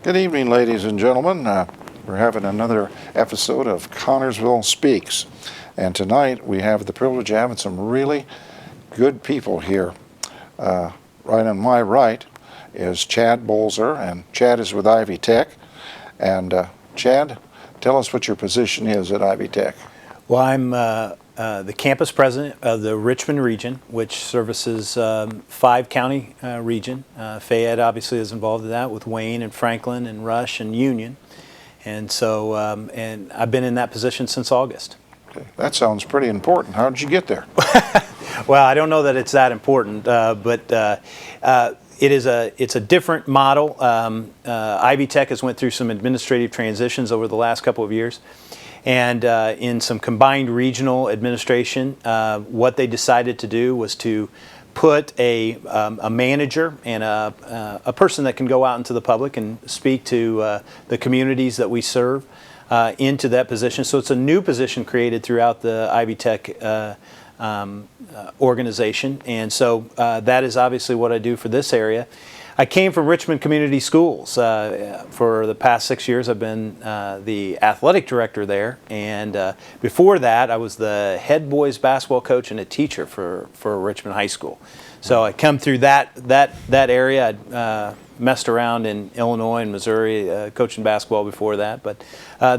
Good evening, ladies and gentlemen. We're having another episode of Connersville Speaks. And tonight we have the privilege of having some really good people here. Right on my right is Chad Bolzer, and Chad is with Ivy Tech. And Chad, tell us what your position is at Ivy Tech. Well, I'm the campus president of the Richmond region, which services 5-county region. Fayette obviously is involved in that with Wayne and Franklin and Rush and Union. And so, and I've been in that position since August. Okay. That sounds pretty important. How did you get there? Well, I don't know that it's that important, but it's a different model. Ivy Tech has went through some administrative transitions over the last couple of years. And in some combined regional administration, what they decided to do was to put a manager and a person that can go out into the public and speak to the communities that we serve into that position. So it's a new position created throughout the Ivy Tech organization. And so that is obviously what I do for this area. I came from Richmond Community Schools. For the past 6 years, I've been the athletic director there, and before that, I was the head boys basketball coach and a teacher for Richmond High School. So I come through that area. I messed around in Illinois and Missouri coaching basketball before that, but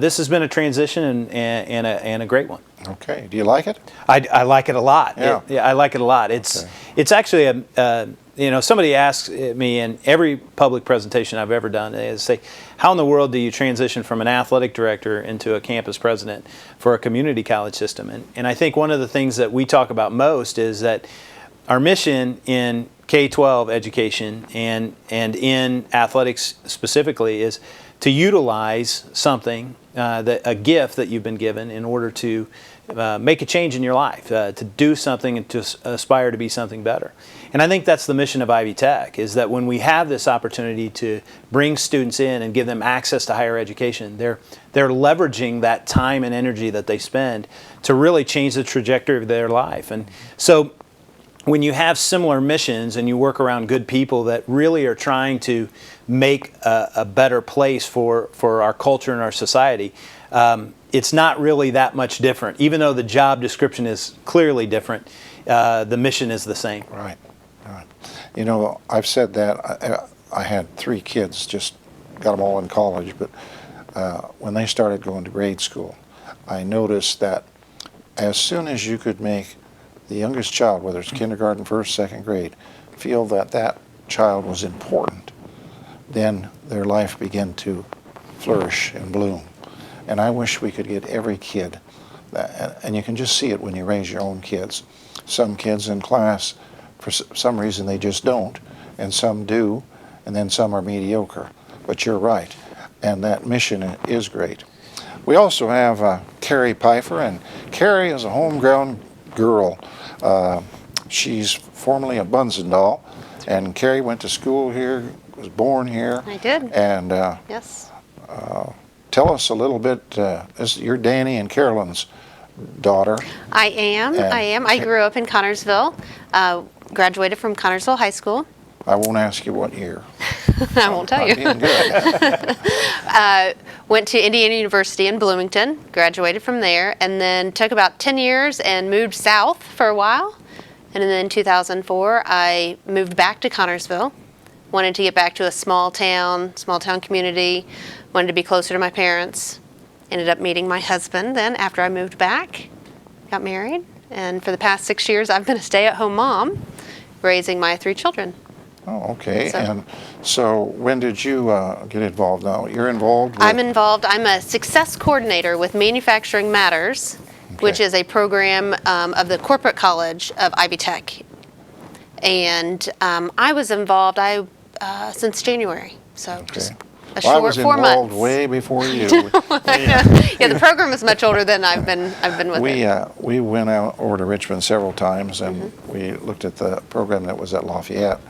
this has been a transition and a great one. Okay. Do you like it? I like it a lot. Yeah. I like it a lot. It's actually somebody asks me in every public presentation I've ever done, they say, how in the world do you transition from an athletic director into a campus president for a community college system? And I think one of the things that we talk about most is that our mission in K-12 education and in athletics specifically is to utilize something, a gift that you've been given in order to make a change in your life, to do something and to aspire to be something better. And I think that's the mission of Ivy Tech, is that when we have this opportunity to bring students in and give them access to higher education, they're leveraging that time and energy that they spend to really change the trajectory of their life. And so when you have similar missions and you work around good people that really are trying to make a better place for our culture and our society, it's not really that much different. Even though the job description is clearly different, the mission is the same. Right. You know, I've said that. I had 3 kids, just got them all in college, but when they started going to grade school, I noticed that as soon as you could make the youngest child, whether it's kindergarten, first, second grade, feel that that child was important, then their life began to flourish and bloom. And I wish we could get every kid, and you can just see it when you raise your own kids. Some kids in class, for some reason, they just don't, and some do, and then some are mediocre. But you're right, and that mission is great. We also have Carrie Pfeiffer, and Carrie is a homegrown girl. She's formerly a Bunzendahl, and Carrie went to school here, was born here. I did. And yes. Tell us a little bit. You're Danny and Carolyn's daughter. I am. I grew up in Connersville. Graduated from Connersville High School. I won't ask you what year. I won't tell you. Being good. Went to Indiana University in Bloomington, graduated from there, and then took about 10 years and moved south for a while. And then in 2004, I moved back to Connersville. Wanted to get back to a small town community. Wanted to be closer to my parents. Ended up meeting my husband then after I moved back. Got married. And for the past 6 years, I've been a stay-at-home mom, raising my 3 children. Oh, okay. And so when did you get involved now? You're involved with... I'm involved. I'm a success coordinator with Manufacturing Matters, which is a program of the corporate college of Ivy Tech. And I was involved since January, so just a short 4 months. I was involved way before you. Yeah, the program is much older than I've been with it. We went out over to Richmond several times, and we looked at the program that was at Lafayette,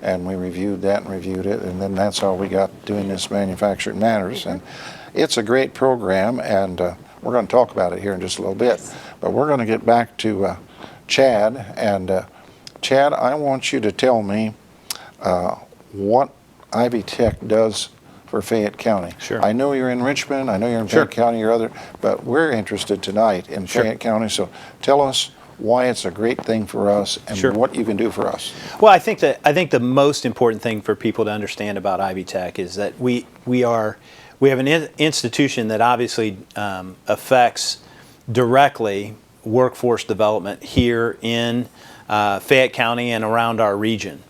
and we reviewed that and reviewed it, and then that's how we got doing this Manufacturing Matters. And it's a great program, and we're going to talk about it here in just a little bit. But we're going to get back to Chad, and Chad, I want you to tell me what Ivy Tech does for Fayette County. Sure. I know you're in Richmond, I know you're in Sure. Fayette County or other, but we're interested tonight in Sure. Fayette County, so tell us why it's a great thing for us and Sure. what you can do for us. Well, I think the most important thing for people to understand about Ivy Tech is that we have an institution that obviously affects directly workforce development here in Fayette County and around our region,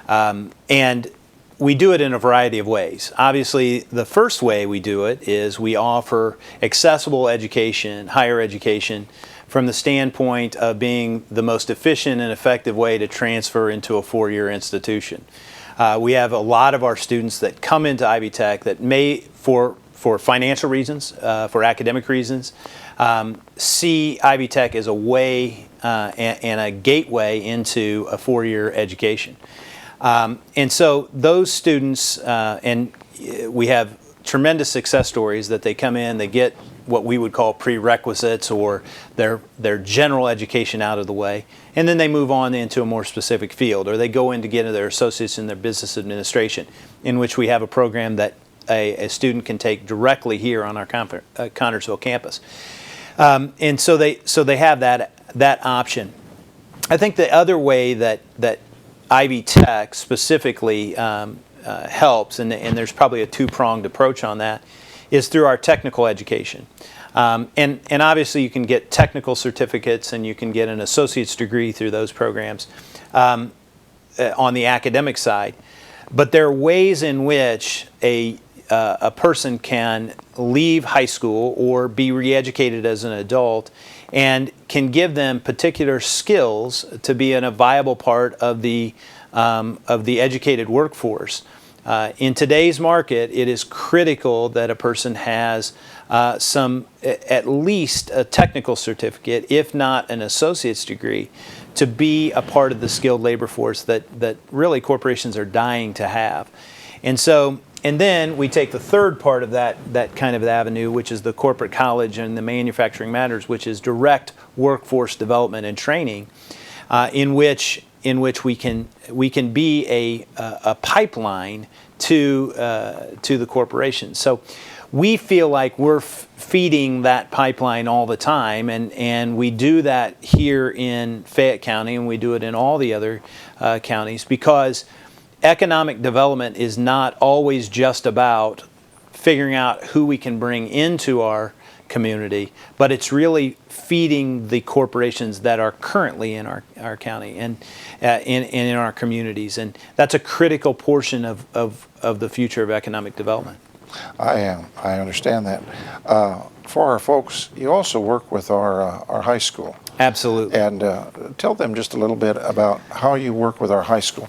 and we do it in a variety of ways. Obviously, the first way we do it is we offer accessible education, higher education, from the standpoint of being the most efficient and effective way to transfer into a four-year institution. We have a lot of our students that come into Ivy Tech that may, for financial reasons, for academic reasons, see Ivy Tech as a way and a gateway into a four-year education. And so those students, and we have tremendous success stories that they come in, they get what we would call prerequisites or their general education out of the way, and then they move on into a more specific field, or they go in to get their associates in their business administration, in which we have a program that a student can take directly here on our Connersville campus. And so they have that option. I think the other way that Ivy Tech specifically helps, and there's probably a two-pronged approach on that, is through our technical education. And obviously you can get technical certificates and you can get an associate's degree through those programs on the academic side. But there are ways in which a person can leave high school or be re-educated as an adult and can give them particular skills to be in a viable part of the educated workforce. In today's market, it is critical that a person has at least a technical certificate, if not an associate's degree, to be a part of the skilled labor force that really corporations are dying to have. And then we take the third part of that kind of avenue, which is the corporate college and the manufacturing matters, which is direct workforce development and training, in which we can be a pipeline to the corporation. So we feel like we're feeding that pipeline all the time, and we do that here in Fayette County, and we do it in all the other counties, because economic development is not always just about figuring out who we can bring into our community, but it's really feeding the corporations that are currently in our county and in our communities, and that's a critical portion of the future of economic development. I understand that. For our folks, you also work with our high school. Absolutely. And tell them just a little bit about how you work with our high school.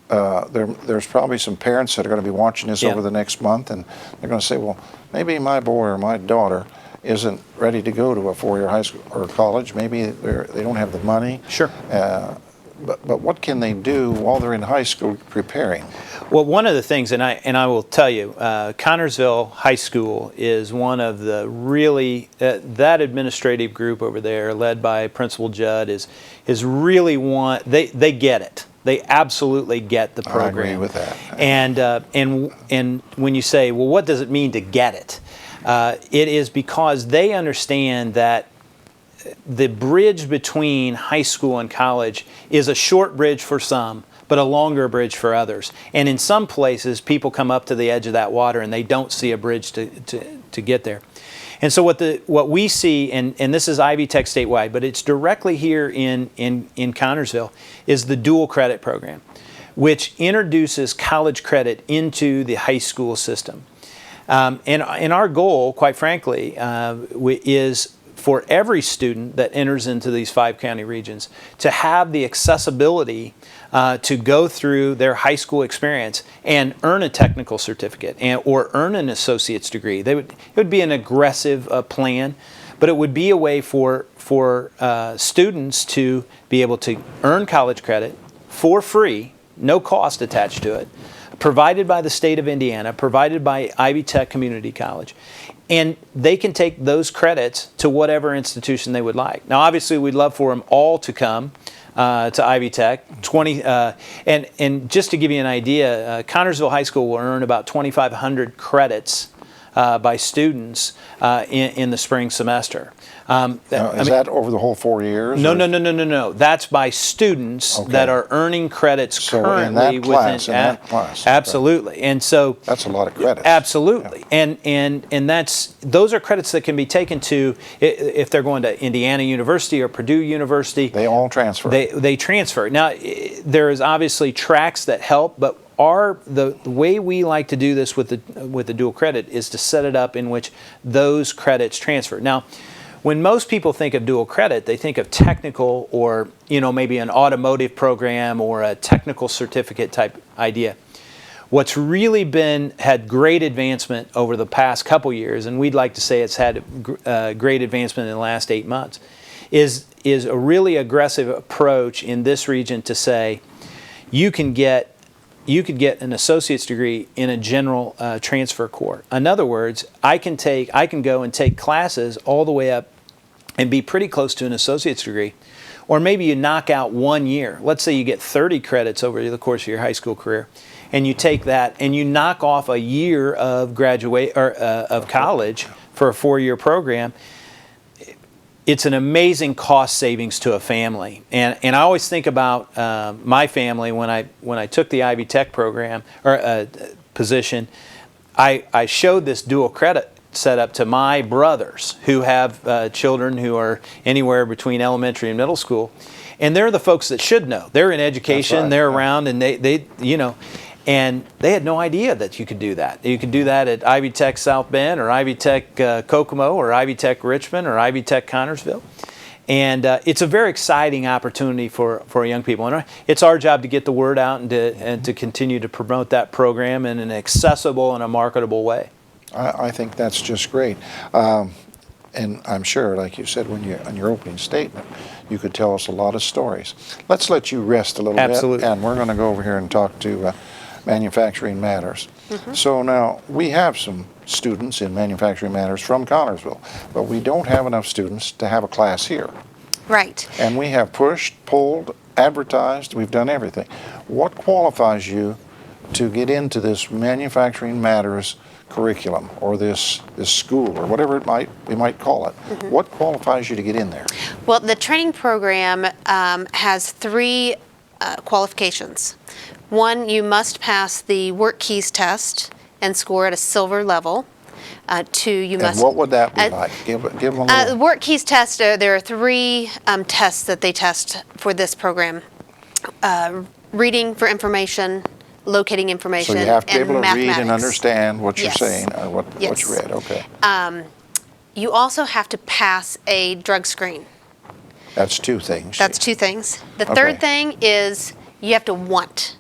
There's probably some parents that are going to be watching this over the next month, and they're going to say, well, maybe my boy or my daughter isn't ready to go to a four-year high school or college. Maybe they don't have the money. Sure. But what can they do while they're in high school preparing? Well, one of the things, and I will tell you, Connersville High School is one of the really, that administrative group over there, led by Principal Judd, is really they get it. They absolutely get the program. I agree with that. And when you say, well, what does it mean to get it? It is because they understand that the bridge between high school and college is a short bridge for some, but a longer bridge for others. And in some places, people come up to the edge of that water and they don't see a bridge to get there. And so what we see, and this is Ivy Tech statewide, but it's directly here in Connersville, is the dual credit program, which introduces college credit into the high school system. And our goal, quite frankly, is for every student that enters into these 5 county regions to have the accessibility to go through their high school experience and earn a technical certificate or earn an associate's degree. It would be an aggressive plan, but it would be a way for students to be able to earn college credit for free, no cost attached to it, provided by the state of Indiana, provided by Ivy Tech Community College. And they can take those credits to whatever institution they would like. Now, obviously, we'd love for them all to come to Ivy Tech. 20, and just to give you an idea, Connersville High School will earn about 2,500 credits by students in the spring semester. Now, is that over the whole 4 years? No, or- no, no, no, no, no. That's by students Okay. that are earning credits So in currently that class, within. in that class, okay. Absolutely, and so That's a lot of credits. absolutely, and those are credits that can be taken to if they're going to Indiana University or Purdue University. They all transfer. They transfer. Now, there is obviously tracks that help, but the way we like to do this with the dual credit is to set it up in which those credits transfer. Now, when most people think of dual credit, they think of technical or maybe an automotive program or a technical certificate type idea. What's really had great advancement over the past couple years, and we'd like to say it's had great advancement in the last 8 months, is a really aggressive approach in this region to say you could get an associate's degree in a general transfer core. In other words, I can go and take classes all the way up and be pretty close to an associate's degree. Or maybe you knock out 1 year. Let's say you get 30 credits over the course of your high school career, and you take that and you knock off a year of of college for a 4-year program. It's an amazing cost savings to a family, and I always think about my family when I took the Ivy Tech program or position. I showed this dual credit setup to my brothers who have children who are anywhere between elementary and middle school, and they're the folks that should know. They're in education, right, they're yeah. around, and they and they had no idea that you could do that. You could do that at Ivy Tech South Bend or Ivy Tech Kokomo or Ivy Tech Richmond or Ivy Tech Connersville. And it's a very exciting opportunity for young people. And it's our job to get the word out and to continue to promote that program in an accessible and a marketable way. I think that's just great. And I'm sure, like you said in your opening statement, you could tell us a lot of stories. Let's let you rest a little Absolutely. bit, and we're going to go over here and talk to Manufacturing Matters. Mm-hmm. So now, we have some students in Manufacturing Matters from Connersville, but we don't have enough students to have a class here. Right. And we have pushed, pulled, advertised, we've done everything. What qualifies you to get into this Manufacturing Matters curriculum or this school or whatever we might call it? Mm-hmm. What qualifies you to get in there? Well, the training program has 3 qualifications. 1, you must pass the work keys test and score at a silver level. 2, you must. And what would that be like? Give them a The little. work keys test, there are 3 tests that they test for this program. Reading for information, locating information, So you have to be and able to read mathematics. and understand what you're Yes. saying or what Yes. you read. Okay. You also have to pass a drug screen. That's 2 things. That's 2 things. The Okay. third thing is you have to want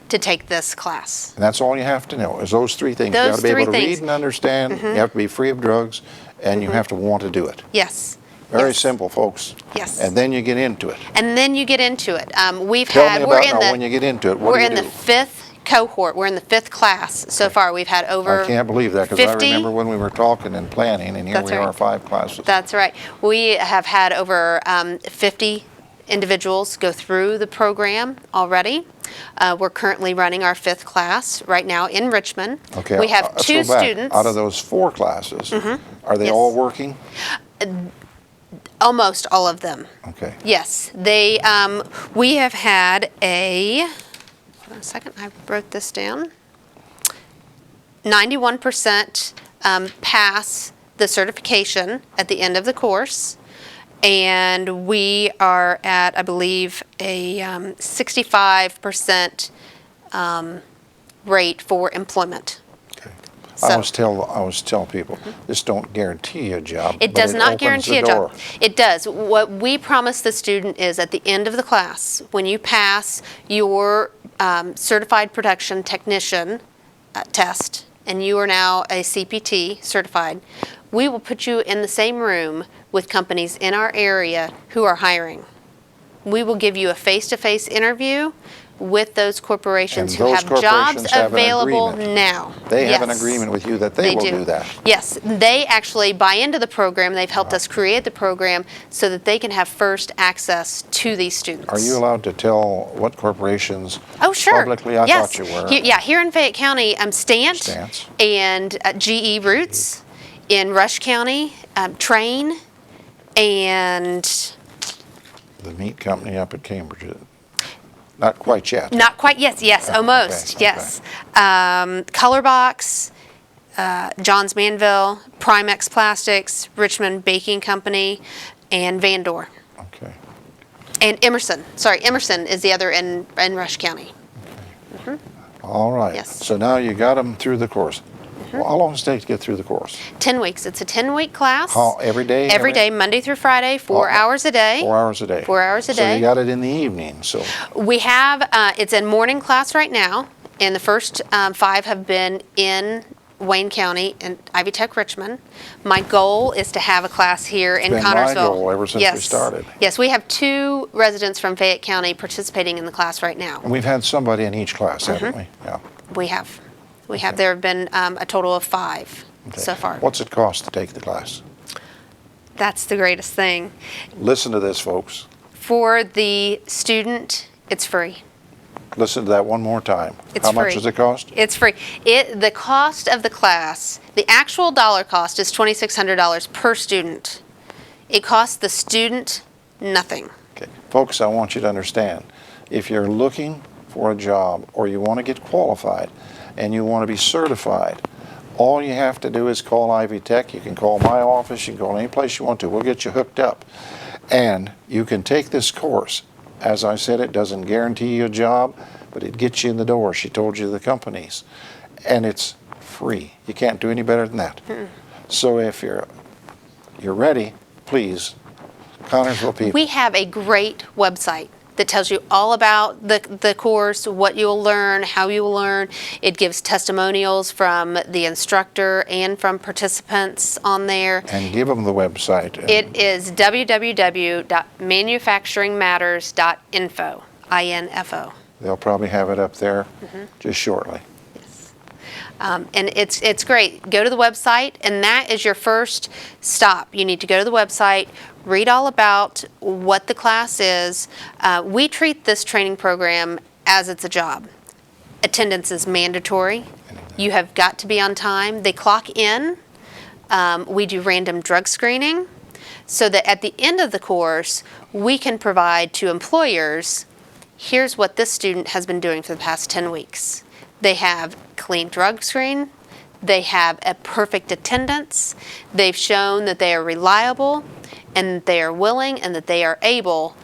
to take this class. And that's all you have to know is those 3 things. You Those got to be 3 able to read things. and understand. You have to be free of drugs, and you have to want to do it. Yes. Very Yes. simple, folks. Yes. And then you get into it. And then you get into it. We've Tell had me we're about in now the when you get into it. What we're do you in do? the 5th cohort. We're in the 5th class so far. We've had over I can't believe that because I 50. remember when we were talking and planning, and here That's we right. are, 5 classes. That's right. We have had over 50 individuals go through the program already. We're currently running our 5th class right now in Richmond. Okay, We have let's 2 go back. students. Out of those 4 classes, are they Yes. all working? Almost all of them. Okay. Yes, they. We have had a. Hold on a second. I wrote this down. 91% pass the certification at the end of the course, and we are at, I believe, a 65% rate for employment. Okay. So- I always tell people, this don't guarantee you a job. It but does not opens guarantee the a door. job. It does. What we promise the student is at the end of the class, when you pass your certified production technician test, and you are now a CPT certified, we will put you in the same room with companies in our area who are hiring. We will give you a face-to-face interview with those corporations And who those have jobs corporations have an available agreement. now. They have an Yes. agreement with you that they will do that. Yes, they actually buy into the program. They've helped us create the program so that they can have first access to these students. Are you allowed to tell what corporations Oh, sure. publicly? I Yes. thought you were. Here in Fayette County, Stant Stance. and GE Roots. In Rush County, Train and The meat company up at Cambridge. Not quite yet. not quite. Yes, almost. okay, Yes. Colorbox, Johns Manville, Primex Plastics, Richmond Baking Company, and Vandor. Okay. And Emerson. Sorry, Emerson is the other in Rush County. All right. Yes. So now you got them through the course. Well, how long does it take to get through the course? 10 weeks. It's a 10-week class. How, every day? Every day, Monday through Friday, 4 hours a day. 4 hours a day. 4 hours a So day. you got it in the evening. So We have, it's in morning class right now, and the first 5 have been in Wayne County and Ivy Tech Richmond. My goal is to have a class here in been my Connersville. goal ever since we started. Yes, we have 2 residents from Fayette County participating in the class right now. and we've had somebody in each class, haven't we? Yeah. We have. There have been a total of 5 Okay. so far. What's it cost to take the class? That's the greatest thing. Listen to this, folks. For the student, it's free. Listen to that one more time. It's How much free. does it cost? It's free. The cost of the class, the actual dollar cost is $2,600 per student. It costs the student nothing. Okay. Folks, I want you to understand, if you're looking for a job or you want to get qualified and you want to be certified, all you have to do is call Ivy Tech. You can call my office. You can call any place you want to. We'll get you hooked up. And you can take this course. As I said, it doesn't guarantee you a job, but it gets you in the door. She told you the companies. And it's free. You can't do any better than that. So if you're ready, please, Connersville people. We have a great website that tells you all about the course, what you'll learn, how you will learn. It gives testimonials from the instructor and from participants on there. And give them the website. It is www.manufacturingmatters.info, I-N-F-O. They'll probably have it up there just shortly. And it's great. Go to the website, and that is your first stop. You need to go to the website, read all about what the class is. We treat this training program as it's a job. Attendance is mandatory. You have got to be on time. They clock in. We do random drug screening so that at the end of the course, we can provide to employers, here's what this student has been doing for the past 10 weeks. They have clean drug screen. They have a perfect attendance. They've shown that they are reliable and they are willing and that they are able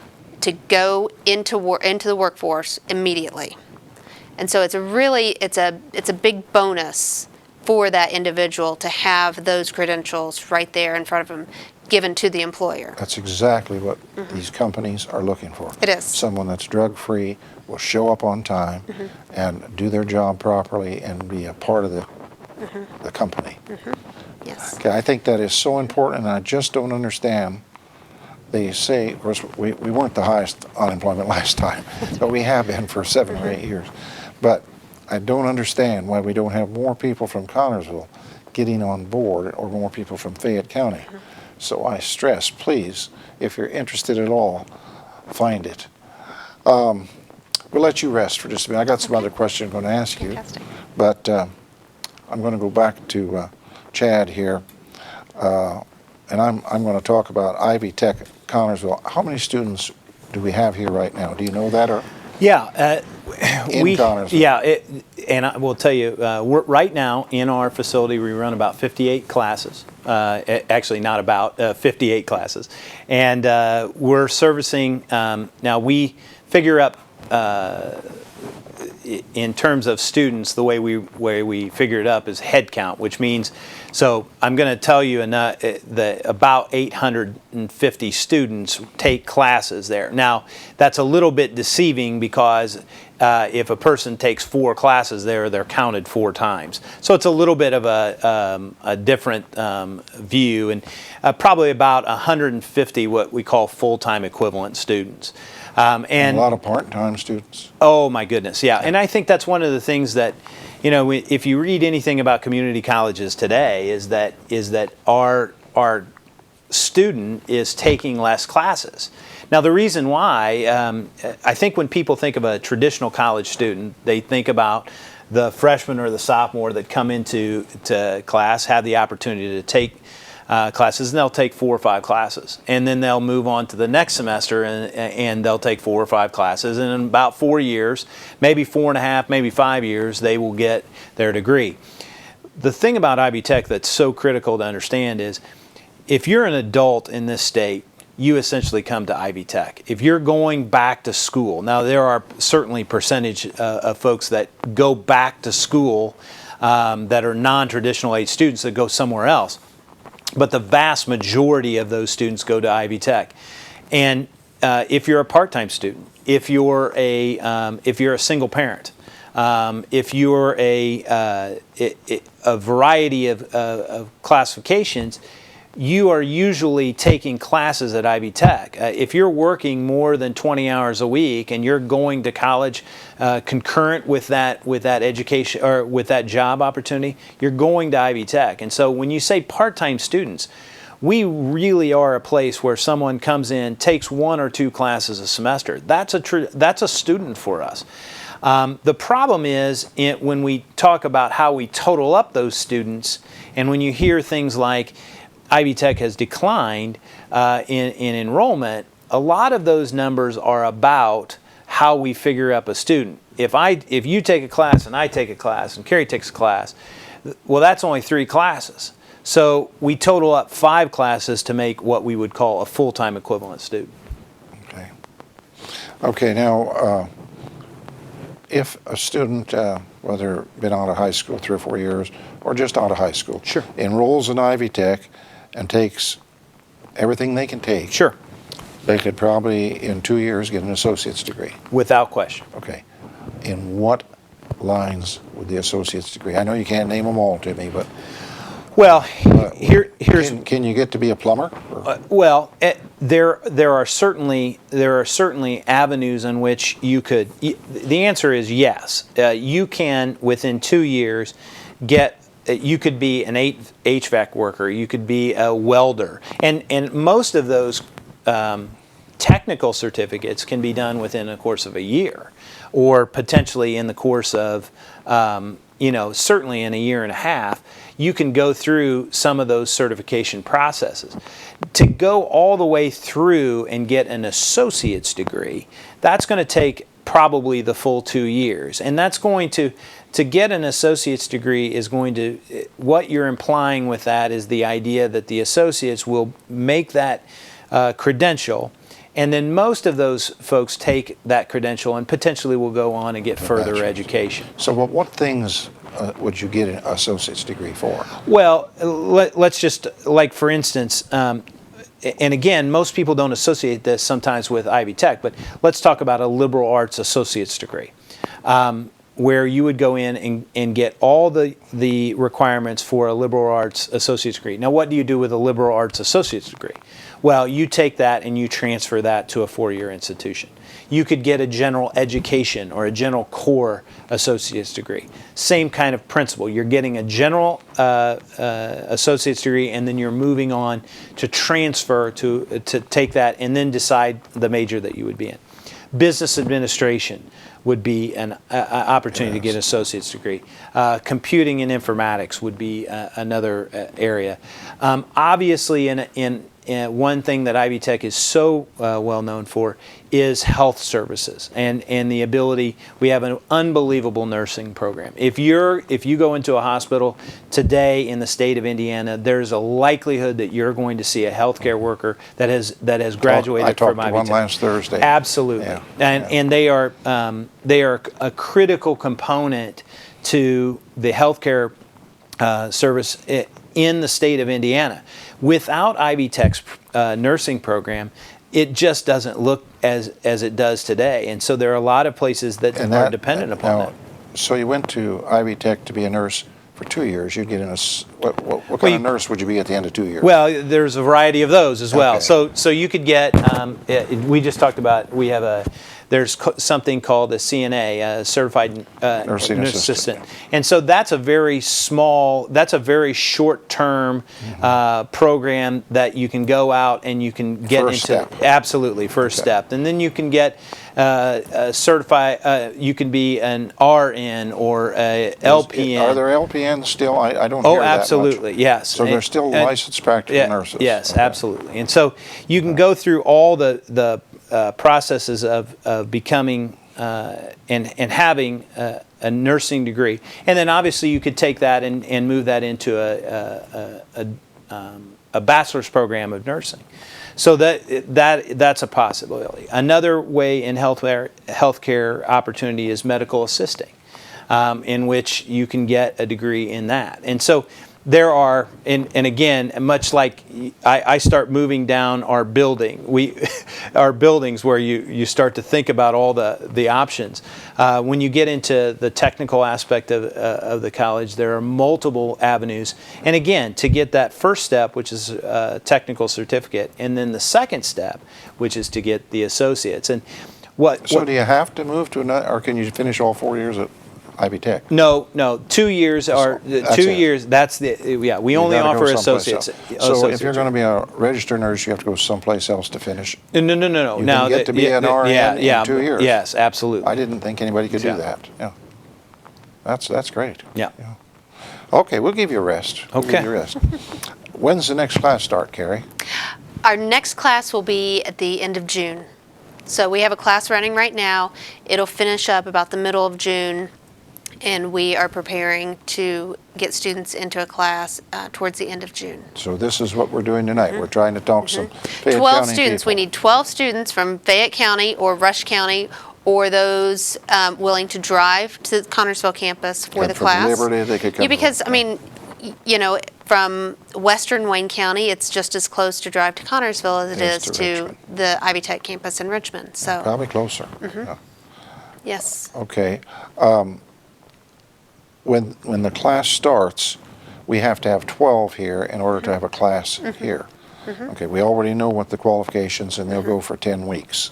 to go into the workforce immediately. And so it's a big bonus for that individual to have those credentials right there in front of them given to the employer. That's exactly what these companies are looking for. It is. Someone that's drug-free, will show up on time and do their job properly and be a part of the company. Yes. Okay, I think that is so important, and I just don't understand. They say, of course, we weren't the highest unemployment last time, but we have been for 7 or 8 years. But I don't understand why we don't have more people from Connersville getting on board or more people from Fayette County. So I stress, please, if you're interested at all, find it. We'll let you rest for just a minute. I got some other questions I'm going to ask you. Fantastic. But I'm going to go back to Chad here, and I'm going to talk about Ivy Tech Connersville. How many students do we have here right now? Do you know that? Or Yeah, in Connersville? Yeah, and I will tell you, right now in our facility we run about 58 classes. Actually, not about 58 classes, and we're servicing. Now we figure up. In terms of students, the way we figure it up is head count, which means, so I'm going to tell you that about 850 students take classes there. Now, that's a little bit deceiving because if a person takes 4 classes there, they're counted 4 times. So it's a little bit of a different view, and probably about 150 what we call full-time equivalent students. And a lot of part-time students. Oh my goodness, yeah. And I think that's one of the things that, you know, if you read anything about community colleges today, is that our student is taking less classes. Now, the reason why, I think when people think of a traditional college student, they think about the freshman or the sophomore that come into class, have the opportunity to take classes, and they'll take 4 or 5 classes. And then they'll move on to the next semester, and they'll take 4 or 5 classes. And in about 4 years, maybe 4.5, maybe 5 years, they will get their degree. The thing about Ivy Tech that's so critical to understand is, if you're an adult in this state, you essentially come to Ivy Tech. If you're going back to school, now there are certainly percentage of folks that go back to school that are non-traditional age students that go somewhere else, but the vast majority of those students go to Ivy Tech. And if you're a part-time student, if you're a single parent, if you're a variety of classifications, you are usually taking classes at Ivy Tech. If you're working more than 20 hours a week and you're going to college concurrent with that education or with that job opportunity, you're going to Ivy Tech. And so when you say part-time students, we really are a place where someone comes in, takes 1 or 2 classes a semester. That's a student for us. The problem is when we talk about how we total up those students, and when you hear things like Ivy Tech has declined in enrollment, a lot of those numbers are about how we figure up a student. If you take a class and I take a class and Carrie takes a class, well, that's only 3 classes. So we total up 5 classes to make what we would call a full-time equivalent student. Okay. Okay, now, if a student, whether been out of high school 3 or 4 years or just out of high school, Sure. enrolls in Ivy Tech and takes everything they can take, Sure, they could probably in 2 years get an associate's degree. without question. Okay. In what lines would the associate's degree? I know you can't name them all to me, but Well, here's can you get to be a plumber? well, there are certainly avenues in which you could. The answer is yes. You can within 2 years get. You could be an HVAC worker. You could be a welder, and most of those technical certificates can be done within a course of a year, or potentially in the course of certainly in a year and a half. You can go through some of those certification processes. To go all the way through and get an associate's degree, that's going to take probably the full 2 years. And that's going to get an associate's degree is going to, what you're implying with that is the idea that the associates will make that credential, and then most of those folks take that credential and potentially will go on and get further bachelor's. Education. So what things would you get an associate's degree for? Well, let's just, like for instance, and again, most people don't associate this sometimes with Ivy Tech, but let's talk about a liberal arts associate's degree, where you would go in and get all the requirements for a liberal arts associate's degree. Now, what do you do with a liberal arts associate's degree? Well, you take that and you transfer that to a 4-year institution. You could get a general education or a general core associate's degree. Same kind of principle. You're getting a general associate's degree, and then you're moving on to transfer to take that and then decide the major that you would be in. Business administration would be an opportunity to get an associate's degree. Computing and informatics would be another area. Obviously, in one thing that Ivy Tech is so well known for is health services and the ability. We have an unbelievable nursing program. If you go into a hospital today in the state of Indiana, there's a likelihood that you're going to see a healthcare worker that has graduated from Ivy Tech. I talked to one last Thursday. Absolutely, Yeah. And they are a critical component to the healthcare service in the state of Indiana. Without Ivy Tech's nursing program, it just doesn't look as it does today. And so there are a lot of places that are dependent upon that. So you went to Ivy Tech to be a nurse for 2 years. You'd get in what kind of nurse would you be at the end of 2 years? Well, there's a variety of those as well. Okay. So you could get, we just talked about, there's something called a CNA, a Certified Nursing Nurse Assistant. And so that's a very short-term program that you can go out and you can get First into. step. Absolutely, first step. And then you can get certified, you can be an RN or a LPN. Are there LPNs still? I don't hear that much. Absolutely, yes. So they're still licensed practical nurses? Yes, Okay. absolutely. And so you can go through all the processes of becoming and having a nursing degree. And then obviously you could take that and move that into a bachelor's program of nursing. So that's a possibility. Another way in healthcare opportunity is medical assisting, in which you can get a degree in that. And so there are, and again, much like I start moving down our buildings where you start to think about all the options. When you get into the technical aspect of the college, there are multiple avenues. And again, to get that first step, which is a technical certificate, and then the second step, which is to get the associates. And So do you have to move to another, or can you finish all 4 years at Ivy Tech? No. 2 years are That's 2 it. years. That's we You only gotta go offer someplace associates. else. So if you're going to be a registered nurse, you have to go someplace else to finish. No. You Now can get to be an RN in 2 years. Yes, absolutely. I didn't think anybody could do that. Yeah, that's great. Yeah. Okay, we'll give you a rest. We'll give Okay. you a rest. When's the next class start, Carrie? Our next class will be at the end of June. So we have a class running right now. It'll finish up about the middle of June, and we are preparing to get students into a class towards the end of June. So this is what we're doing tonight. We're trying to talk some Fayette 12 County students. people. We need 12 students from Fayette County or Rush County, or those willing to drive to the Connersville campus for And the from class. Liberty, they could come Yeah, because, from- I mean, from western Wayne County, it's just as close to drive to Connersville as it It is is to to Richmond. the Ivy Tech campus in Richmond. So, Probably closer. Yeah. yes. Okay. When the class starts, we have to have 12 here in order to have a class here. Okay, we already know what the qualifications, and they'll go for 10 weeks.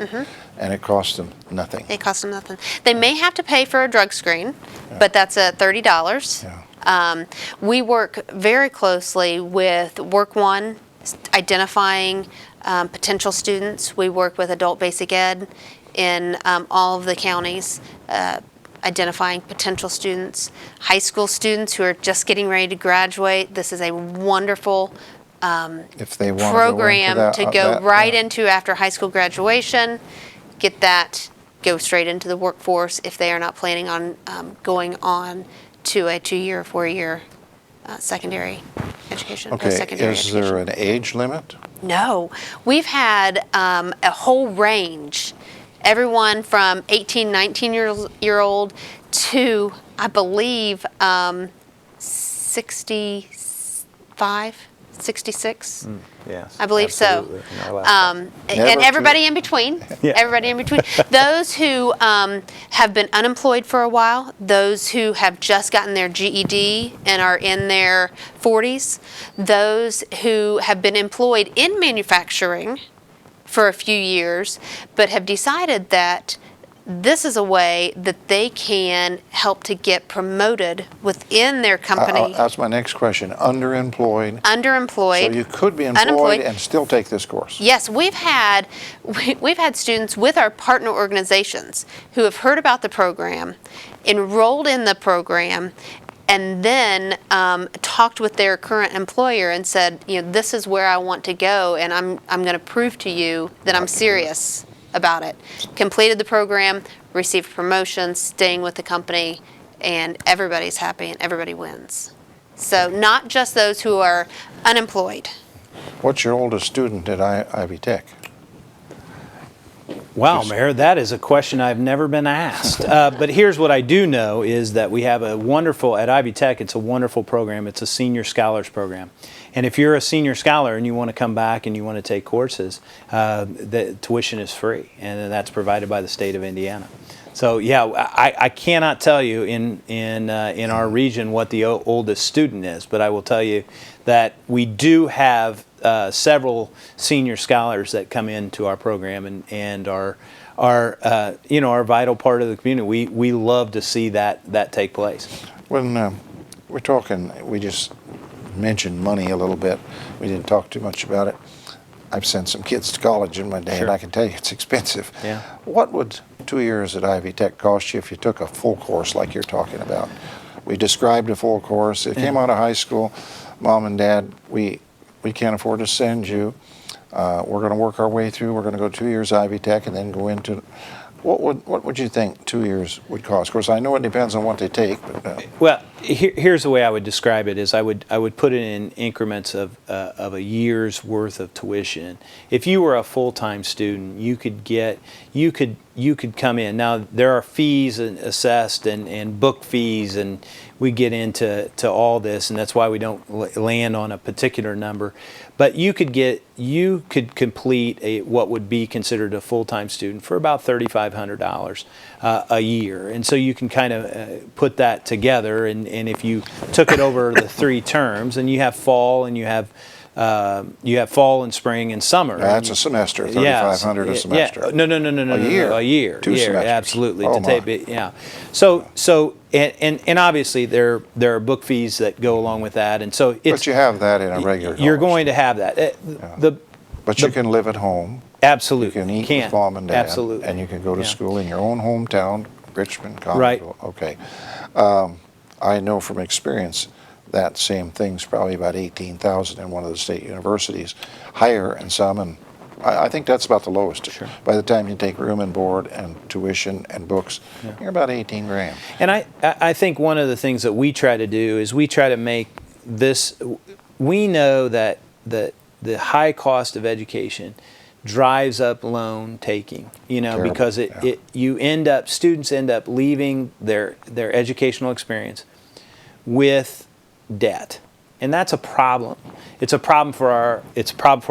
And it costs them nothing. It costs them nothing. They may have to pay for a drug screen, but that's at $30. Yeah. We work very closely with Work One, identifying potential students. We work with Adult Basic Ed in all of the counties, identifying potential students. High school students who are just getting ready to graduate. This is a wonderful If they want program to go right yeah. into after high school graduation, go straight into the workforce if they are not planning on going on to a 2-year or 4-year secondary education. Okay, secondary is education. there an age limit? No. We've had a whole range. Everyone from 18, 19-year-old to, I believe, 65, 66. Yes. I believe absolutely. so. In our last class. And Never everybody in between. Yeah. Everybody in between. Those who have been unemployed for a while, those who have just gotten their GED and are in their 40s, those who have been employed in manufacturing for a few years, but have decided that this is a way that they can help to get promoted within their company. That's my next question. Underemployed. Underemployed. So you could be employed Unemployed. and still take this course. Yes, we've had students with our partner organizations who have heard about the program, enrolled in the program, and then talked with their current employer and said, this is where I want to go, and I'm going to prove to you that I'm serious about it. Completed the program, received promotions, staying with the company, and everybody's happy and everybody wins. So not just those who are unemployed. What's your oldest student at Ivy Tech? Wow, Just- Mayor, that is a question I've never been asked. But here's what I do know is that we have a wonderful, at Ivy Tech, it's a wonderful program. It's a senior scholars program. And if you're a senior scholar and you want to come back and you want to take courses, the tuition is free, and that's provided by the state of Indiana. So yeah, I cannot tell you in our region what the oldest student is, but I will tell you that we do have several senior scholars that come into our program and are a vital part of the community. We love to see that take place. When we're talking, we just mentioned money a little bit. We didn't talk too much about it. I've sent some kids to college in my day, Sure. and I can tell you it's expensive. Yeah. What would 2 years at Ivy Tech cost you if you took a full course like you're talking about? We described a full course. It came out of high school. Mom and Dad, we can't afford to send you. We're going to work our way through. We're going to go 2 years Ivy Tech and then go into. What would you think 2 years would cost? Of course, I know it depends on what they take, but Well, here's the way I would describe it: is I would put it in increments of a year's worth of tuition. If you were a full-time student, you could come in. Now there are fees assessed and book fees, and we get into all this, and that's why we don't land on a particular number. But you could complete what would be considered a full-time student for about $3,500 a year, and so you can kind of put that together. And if you took it over the 3 terms, and you have fall and you have fall and spring and summer. that's a semester, $3,500 a semester. Yeah. No. A year. A year. 2 semesters. Absolutely. Oh, to take my. it. Yeah. So and obviously there are book fees that go along with that, and so it's. But you have that in a regular You're college. going to have that. But you can live at home. Absolutely. You can eat Can. with mom and dad. Absolutely. And you can go to Yeah. school in your own hometown, Richmond, Connersville. Right. Okay. I know from experience that same thing's probably about $18,000 in one of the state universities, higher in some, and I think that's about the lowest. Sure. By the time you take room and board and tuition and books, you're about 18 grand. And I think one of the things that we try to do is we try to make this. We know that the high cost of education drives up loan taking, Terrible, because students end up leaving their educational experience with debt. And that's a problem. It's a problem for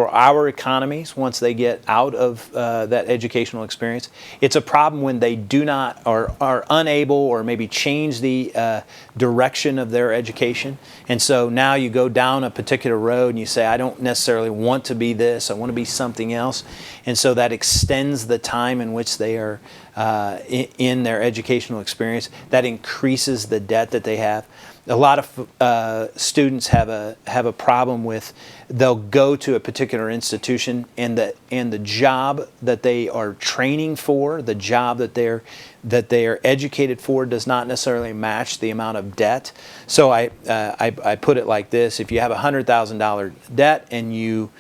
our economies once they get out of that educational experience. It's a problem when they do not or are unable or maybe change the direction of their education. And so now you go down a particular road and you say, I don't necessarily want to be this, I want to be something else. And so that extends the time in which they are in their educational experience. That increases the debt that they have. A lot of students have a problem with, they'll go to a particular institution and the job that they are training for, the job that they are educated for, does not necessarily match the amount of debt. So I put it like this: if you have $100,000 debt and you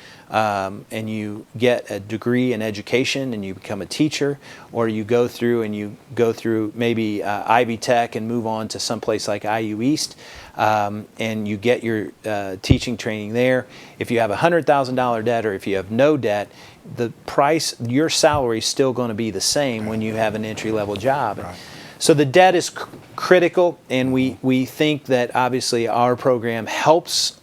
get a degree in education and you become a teacher, or you go through maybe Ivy Tech and move on to someplace like IU East, and you get your teaching training there. If you have $100,000 debt, or if you have no debt, the price, your salary is still going to be the same when you have an entry-level job. Right. So the debt is critical, and we think that obviously our program helps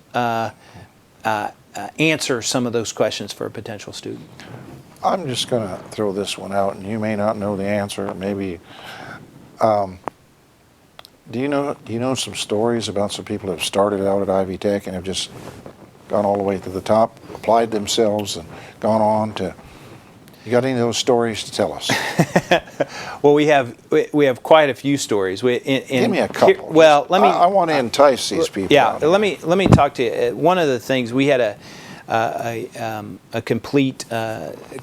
answer some of those questions for a potential student. I'm just going to throw this one out, and you may not know the answer. Maybe, do you know some stories about some people that have started out at Ivy Tech and have just gone all the way to the top, applied themselves, and gone on to? You got any of those stories to tell us? Well, we have quite a few stories. Give me a couple. Well, let me. I want to entice these people. Yeah, out here. let me talk to you. One of the things, we had a complete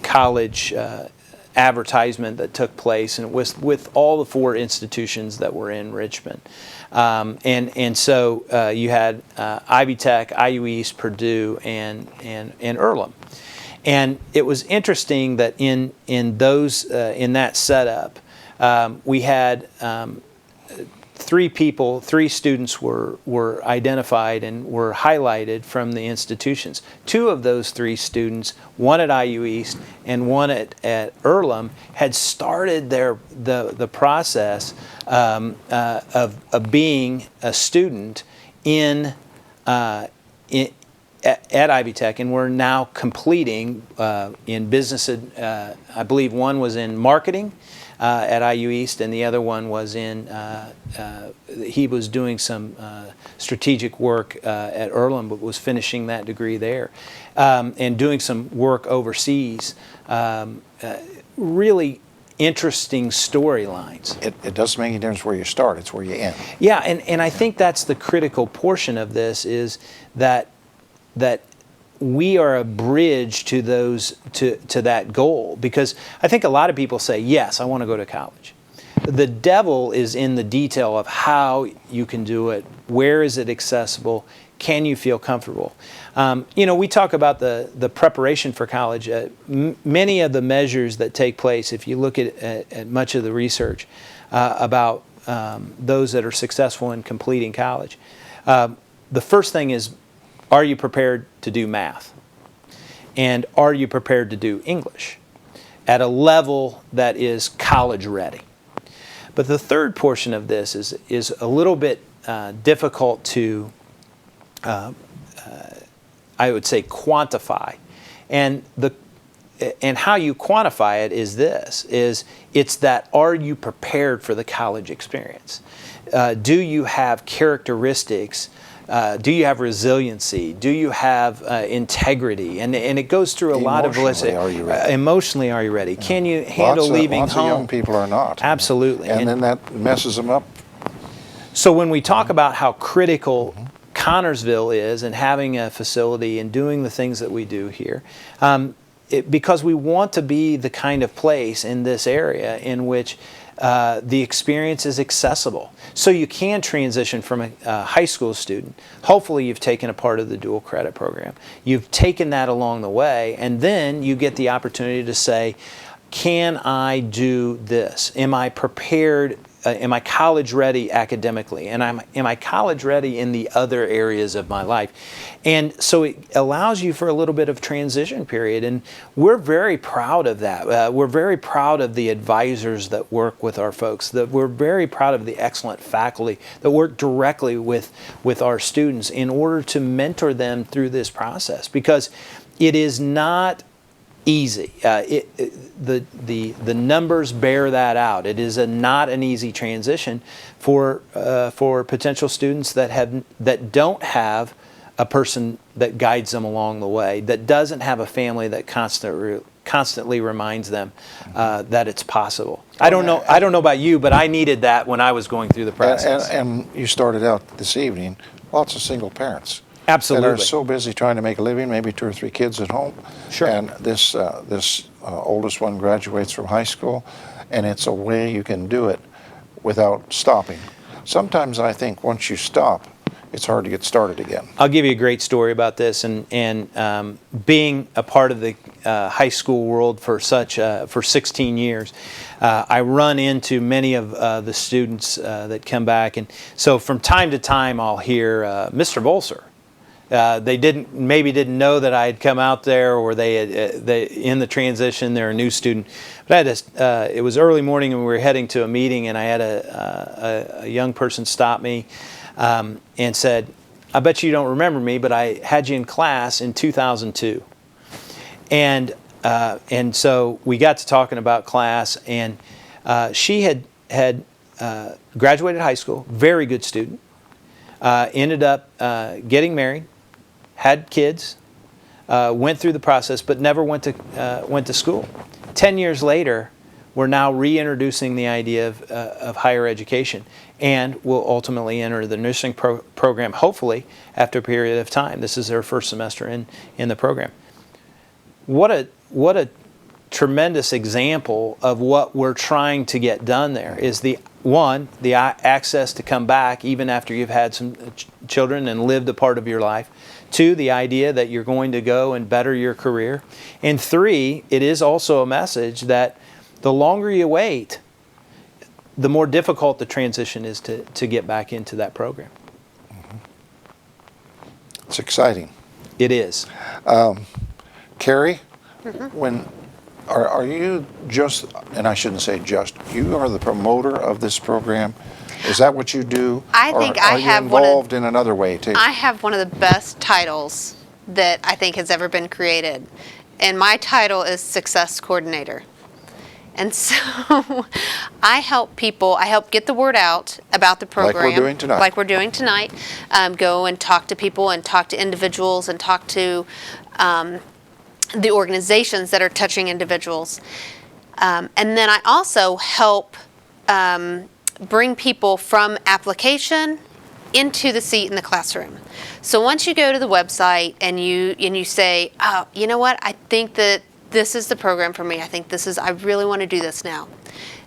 college advertisement that took place, and it was with all the 4 institutions that were in Richmond, and so you had Ivy Tech, IU East, Purdue, and Earlham. And it was interesting that in that setup, we had three students were identified and were highlighted from the institutions. Two of those three students, one at IU East and one at Earlham, had started the process of being a student at Ivy Tech, and we're now completing in business. I believe one was in marketing at IU East, and the other one was in, he was doing some strategic work at Earlham, but was finishing that degree there, and doing some work overseas. Really interesting storylines. It doesn't make any difference where you start, it's where you end. Yeah, and I think that's the critical portion of this, is that we are a bridge to that goal, because I think a lot of people say, yes, I want to go to college. The devil is in the detail of how you can do it, where is it accessible, can you feel comfortable? We talk about the preparation for college. Many of the measures that take place, if you look at much of the research about those that are successful in completing college, the first thing is, are you prepared to do math? And are you prepared to do English at a level that is college ready? But the third portion of this is a little bit difficult to, I would say, quantify. And how you quantify it is this, it's that, are you prepared for the college experience? Do you have characteristics? Do you have resiliency? Do you have integrity? And it goes through a lot of lists. Are you ready? Emotionally, are you ready? Yeah. Can you handle leaving lots home? Lots of young people are not. Absolutely. And then that messes them up. So when we talk about how critical Connersville is, and having a facility and doing the things that we do here, because we want to be the kind of place in this area in which the experience is accessible. So you can transition from a high school student. Hopefully you've taken a part of the dual credit program. You've taken that along the way, and then you get the opportunity to say, can I do this? Am I prepared? Am I college ready academically? And am I college ready in the other areas of my life? And so it allows you for a little bit of transition period. And we're very proud of that. We're very proud of the advisors that work with our folks. We're very proud of the excellent faculty that work directly with our students in order to mentor them through this process, because it is not easy. The numbers bear that out. It is not an easy transition for potential students that don't have a person that guides them along the way, that doesn't have a family that constantly reminds them that it's possible. I don't know about you, but I needed that when I was going through the process. And you started out this evening, lots of single parents. Absolutely. That are so busy trying to make a living, maybe 2 or 3 kids at home. Sure. And this oldest one graduates from high school, and it's a way you can do it without stopping. Sometimes I think once you stop, it's hard to get started again. I'll give you a great story about this, and being a part of the high school world for 16 years, I run into many of the students that come back, and so from time to time I'll hear Mr. Bolser. They maybe didn't know that I had come out there, or they in the transition they're a new student. But it was early morning and we were heading to a meeting, and I had a young person stop me and said, "I bet you don't remember me, but I had you in class in 2002." And so we got to talking about class, and she had graduated high school, very good student, ended up getting married, had kids, went through the process, but never went to school. 10 years later, we're now reintroducing the idea of higher education, and will ultimately enter the nursing program, hopefully, after a period of time. This is their first semester in the program. What a tremendous example of what we're trying to get done there is the access to come back even after you've had some children and lived a part of your life. 2, the idea that you're going to go and better your career. And 3, it is also a message that the longer you wait, the more difficult the transition is to get back into that program. It's exciting. It is. Carrie, when are you just, and I shouldn't say just, you are the promoter of this program? Is that what you do? I think or I are have you one of- involved in another way too? I have one of the best titles that I think has ever been created. And my title is Success Coordinator. And so I help get the word out about the program. Like we're doing tonight. Like we're doing tonight. Go and talk to people and talk to individuals and talk to the organizations that are touching individuals. And then I also help bring people from application into the seat in the classroom. So once you go to the website and you say, oh, you know what, I think that this is the program for me. I really want to do this now.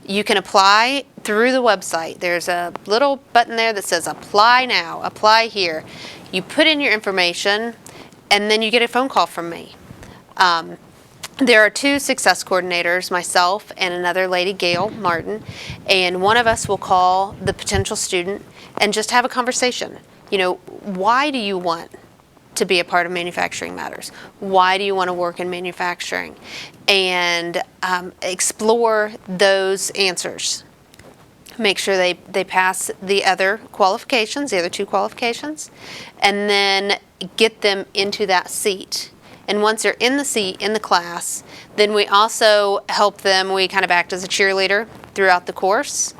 You can apply through the website. There's a little button there that says apply now, apply here. You put in your information and then you get a phone call from me. There are two success coordinators, myself and another lady, Gail Martin, and one of us will call the potential student and just have a conversation. You know, why do you want to be a part of Manufacturing Matters? Why do you want to work in manufacturing? And explore those answers. Make sure they pass the other qualifications, the other two qualifications, and then get them into that seat. And once they're in the seat, in the class, then we also help them, we kind of act as a cheerleader throughout the course.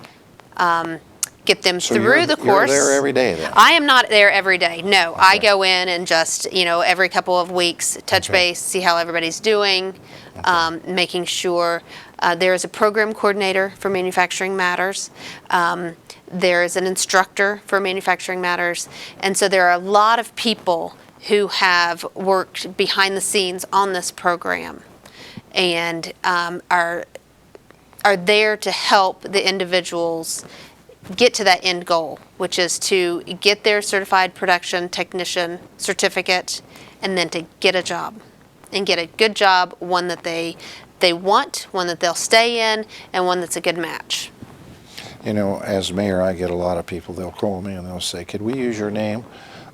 Get them So through the course. You're there every day then? I am not there every day, no. I go in and just, every couple of weeks, touch base, see how everybody's doing, making sure there is a program coordinator for Manufacturing Matters. There is an instructor for Manufacturing Matters. And so there are a lot of people who have worked behind the scenes on this program and are there to help the individuals get to that end goal, which is to get their certified production technician certificate and then to get a job and get a good job, one that they want, one that they'll stay in, and one that's a good match. As mayor, I get a lot of people, they'll call me and they'll say, could we use your name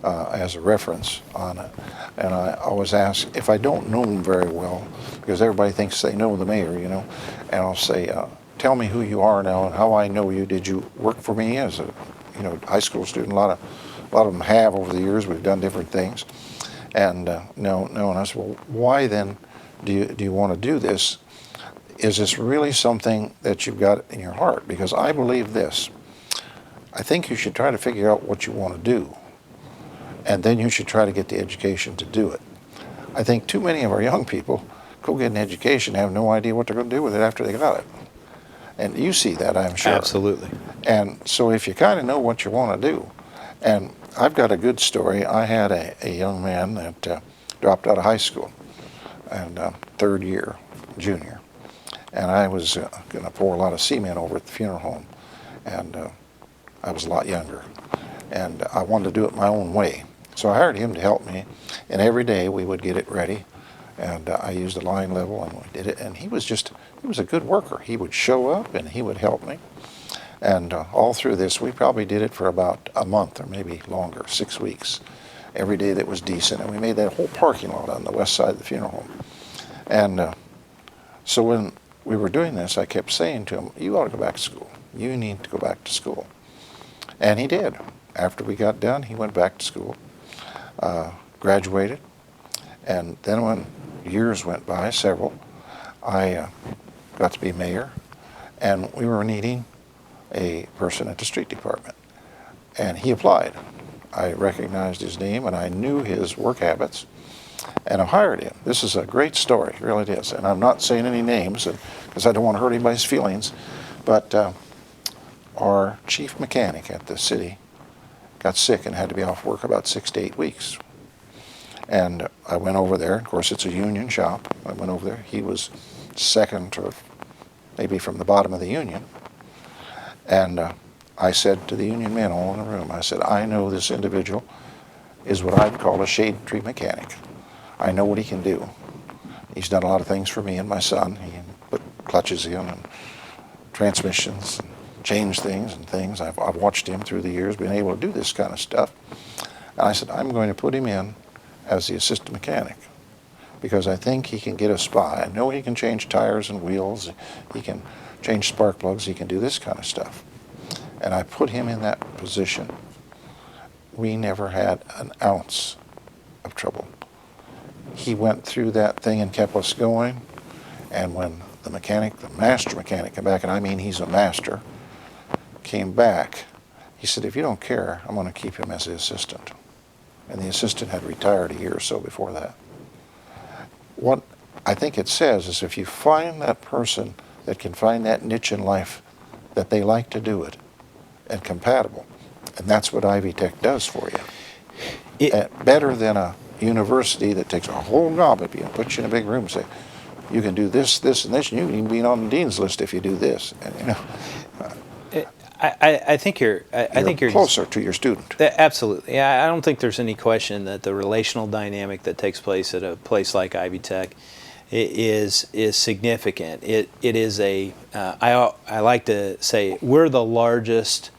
as a reference on it? And I always ask, if I don't know them very well, because everybody thinks they know the mayor, and I'll say, tell me who you are now and how I know you. Did you work for me as a high school student? A lot of them have over the years. We've done different things. And no. And I said, well, why then do you want to do this? Is this really something that you've got in your heart? Because I believe this. I think you should try to figure out what you want to do. And then you should try to get the education to do it. I think too many of our young people go get an education and have no idea what they're going to do with it after they got it. And you see that, I'm sure. Absolutely. And so if you kind of know what you want to do, and I've got a good story. I had a young man that dropped out of high school, and third year, junior. And I was going to pour a lot of cement over at the funeral home. And I was a lot younger. And I wanted to do it my own way. So I hired him to help me. And every day we would get it ready. And I used a line level and we did it. And he was a good worker. He would show up and he would help me. And all through this, we probably did it for about a month or maybe longer, 6 weeks. Every day that was decent. And we made that whole parking lot on the west side of the funeral home. And so when we were doing this, I kept saying to him, you ought to go back to school. You need to go back to school. And he did. After we got done, he went back to school, graduated. And then when years went by, several, I got to be mayor. And we were needing a person at the street department. And he applied. I recognized his name and I knew his work habits. And I hired him. This is a great story, it really is. And I'm not saying any names because I don't want to hurt anybody's feelings. But our chief mechanic at the city got sick and had to be off work about 6 to 8 weeks. And I went over there. Of course, it's a union shop. I went over there. He was second to maybe from the bottom of the union. And I said to the union men all in the room, I said, I know this individual is what I'd call a shade tree mechanic. I know what he can do. He's done a lot of things for me and my son. He put clutches in and transmissions and change things and things. I've watched him through the years being able to do this kind of stuff. And I said, I'm going to put him in as the assistant mechanic because I think he can get us by. I know he can change tires and wheels. He can change spark plugs. He can do this kind of stuff. And I put him in that position. We never had an ounce of trouble. He went through that thing and kept us going. And when the mechanic, the master mechanic came back, and I mean he's a master, came back, he said, if you don't care, I'm going to keep him as the assistant. And the assistant had retired a year or so before that. What I think it says is if you find that person that can find that niche in life, that they like to do it, and compatible, and that's what Ivy Tech does for you. Better than a university that takes a whole gob of you and puts you in a big room and say, you can do this, this, and this, and you can even be on the dean's list if you do this. And you know, I think you're closer to your student. Absolutely. Yeah, I don't think there's any question that the relational dynamic that takes place at a place like Ivy Tech is significant. It is a I like to say we're the largest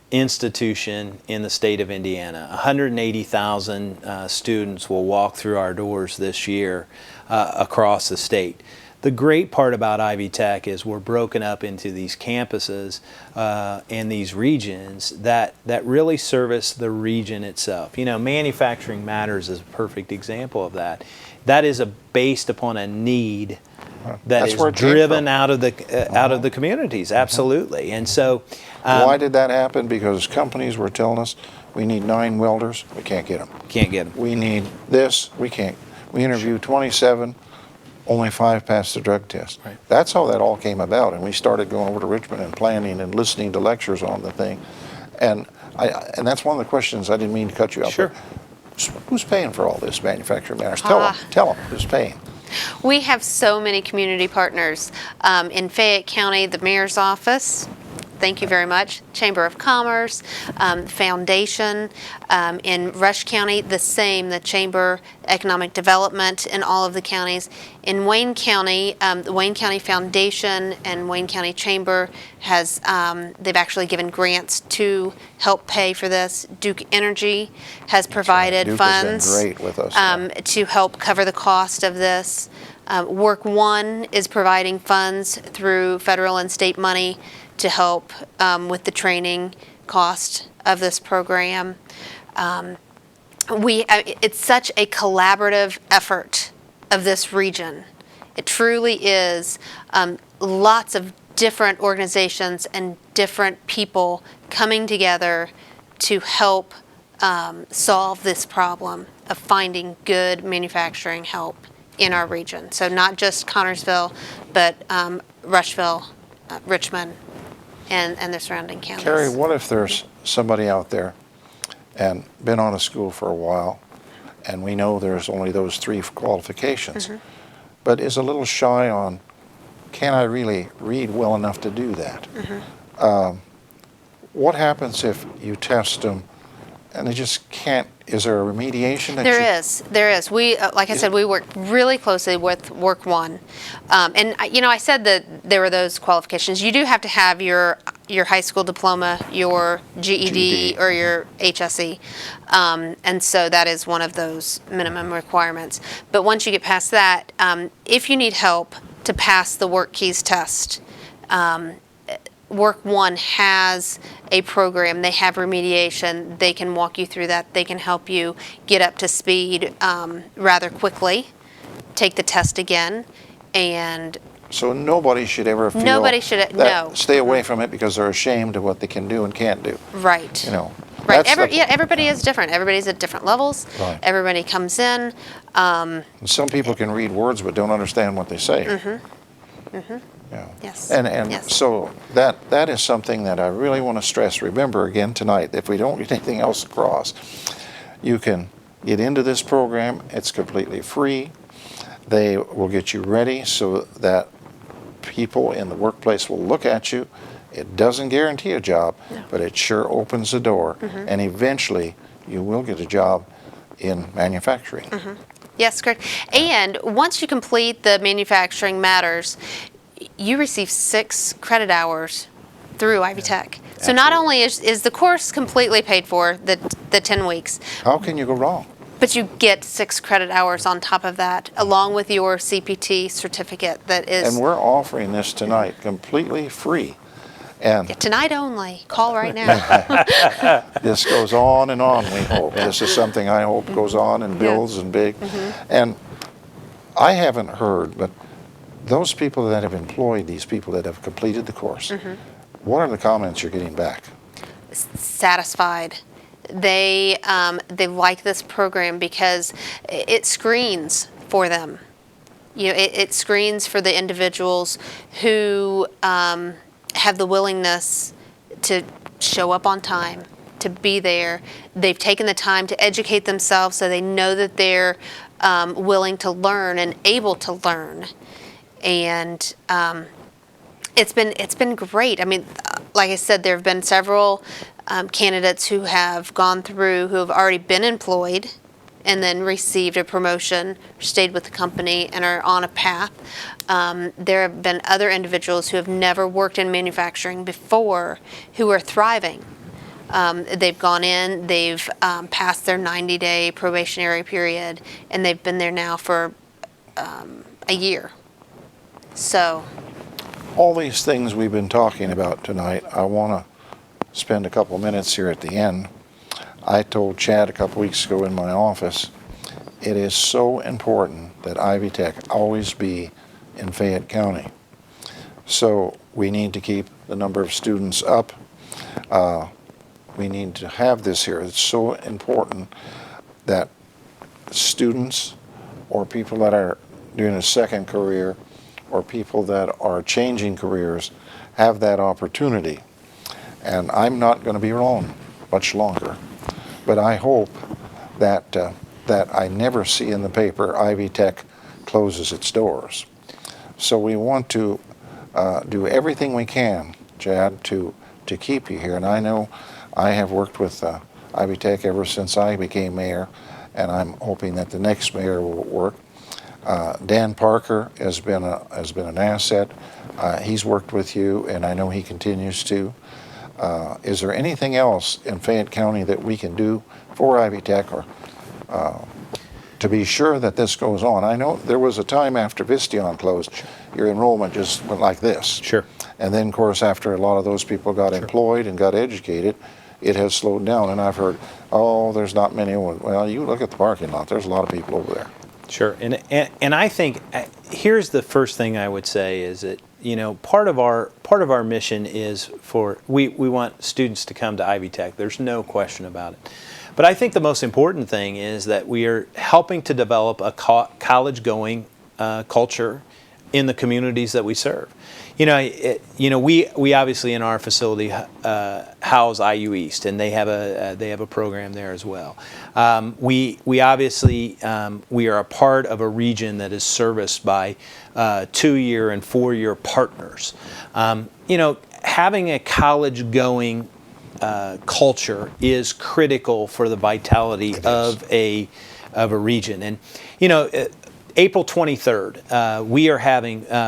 institution in the state of Indiana. 180,000 students will walk through our doors this year across the state. The great part about Ivy Tech is we're broken up into these campuses and these regions that really service the region itself. You know, Manufacturing Matters is a perfect example of that. That is based upon a need that is driven out of the communities, absolutely. And so, why did that happen? Because companies were telling us we need 9 welders, we can't get them. Can't get them. We need this, we can't. We interviewed 27. Only 5 passed the drug test. Right. That's how that all came about, and we started going over to Richmond and planning and listening to lectures on the thing. And that's one of the questions. I didn't mean to cut you off. Sure. Who's paying for all this, Manufacturing Matters? Tell them who's paying. We have so many community partners. In Fayette County, the mayor's office, thank you very much, Chamber of Commerce, Foundation. In Rush County, the same, the Chamber, Economic Development in all of the counties. In Wayne County, the Wayne County Foundation and Wayne County Chamber has, they've actually given grants to help pay for this. Duke Energy has provided Duke funds has been great with us, to help cover the cost of this. Work One is providing funds through federal and state money to help with the training cost of this program. It's such a collaborative effort of this region. It truly is lots of different organizations and different people coming together to help solve this problem of finding good manufacturing help in our region. So not just Connersville, but Rushville, Richmond, and the surrounding counties. Carrie, what if there's somebody out there and been on a school for a while, and we know there's only those 3 qualifications, but is a little shy on, can I really read well enough to do that? What happens if you test them and they just can't? Is there a remediation? There is. We, like I said, we work really closely with Work One, and you know, I said that there were those qualifications. You do have to have your high school diploma, your GED, or your HSE, and so that is one of those minimum requirements. But once you get past that, if you need help to pass the Work Keys test, Work One has a program. They have remediation. They can walk you through that. They can help you get up to speed rather quickly, take the test again, and so nobody should ever feel stay away from it because they're ashamed of what they can do and can't do. Right. You know. Right. Everybody is different. Everybody's at different levels. Right. Everybody comes in. And some people can read words but don't understand what they say. Yeah. Yes. And yes. so that is something that I really want to stress. Remember again tonight, if we don't get anything else across, you can get into this program. It's completely free. They will get you ready so that people in the workplace will look at you. It doesn't guarantee a job, but it sure opens the door. And eventually you will get a job in manufacturing. Yes, correct. And once you complete the Manufacturing Matters, you receive 6 credit hours through Ivy Tech. So not only is the course completely paid for, the 10 weeks, How can you go wrong? but you get 6 credit hours on top of that, along with your CPT certificate that is And we're offering this tonight completely free. And tonight only. Call right now. this goes on and on, we hope. This is something I hope goes on and builds and big. And I haven't heard, but those people that have employed these people that have completed the course, what are the comments you're getting back? Satisfied. They like this program because it screens for them. You know, it screens for the individuals who have the willingness to show up on time, to be there. They've taken the time to educate themselves, so they know that they're willing to learn and able to learn. And it's been great. I mean, like I said, there have been several candidates who have gone through, who have already been employed and then received a promotion, stayed with the company, and are on a path. There have been other individuals who have never worked in manufacturing before who are thriving. They've gone in, they've passed their 90-day probationary period, and they've been there now for a year. So, All these things we've been talking about tonight, I want to spend a couple minutes here at the end. I told Chad a couple weeks ago in my office, it is so important that Ivy Tech always be in Fayette County. So we need to keep the number of students up. We need to have this here. It's so important that students or people that are doing a second career or people that are changing careers have that opportunity. And I'm not going to be wrong much longer. But I hope that that I never see in the paper Ivy Tech closes its doors. So we want to do everything we can, Chad, to keep you here. And I know I have worked with Ivy Tech ever since I became mayor, and I'm hoping that the next mayor will work. Dan Parker has been an asset. He's worked with you, and I know he continues to. Is there anything else in Fayette County that we can do for Ivy Tech or to be sure that this goes on? I know there was a time after Vistion closed, your enrollment just went like this. Sure. And then, of course, after a lot of those people got employed and got educated, it has slowed down. And I've heard, oh, there's not many. Well, you look at the parking lot, there's a lot of people over there. Sure, and I think here's the first thing I would say is that, you know, part of our mission is we want students to come to Ivy Tech. There's no question about it. But I think the most important thing is that we are helping to develop a college-going culture in the communities that we serve. You know, we obviously in our facility house IU East, and they have a program there as well. We obviously we are a part of a region that is serviced by 2-year and 4-year partners. You know, having a college-going culture is critical for the vitality of a region, and you know. April 23rd,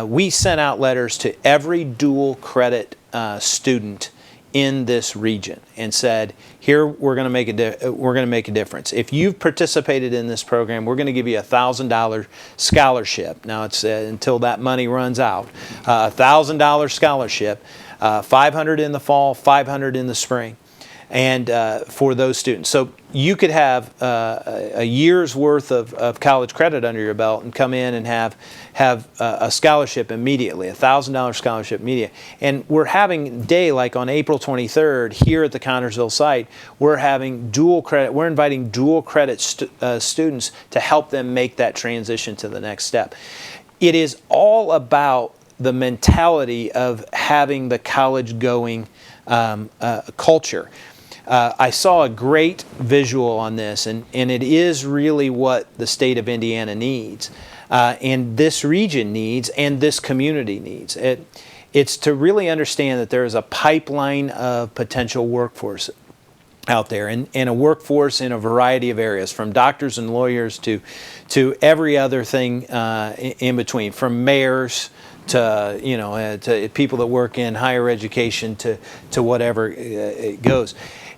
we sent out letters to every dual credit student in this region and said, here we're going to make a difference. If you've participated in this program, we're going to give you a $1,000 scholarship. Now it's until that money runs out. $1,000 scholarship, $500 in the fall, $500 in the spring. And for those students. So you could have a year's worth of college credit under your belt and come in and have a scholarship immediately, a $1,000 scholarship immediately. And we're having day like on April 23rd here at the Connersville site, we're having dual credit. We're inviting dual credit students to help them make that transition to the next step. It is all about the mentality of having the college-going culture. I saw a great visual on this, and it is really what the state of Indiana needs, and this region needs, and this community needs. It's to really understand that there is a pipeline of potential workforce out there, and a workforce in a variety of areas, from doctors and lawyers to every other thing in between, from mayors to people that work in higher education, to whatever it goes.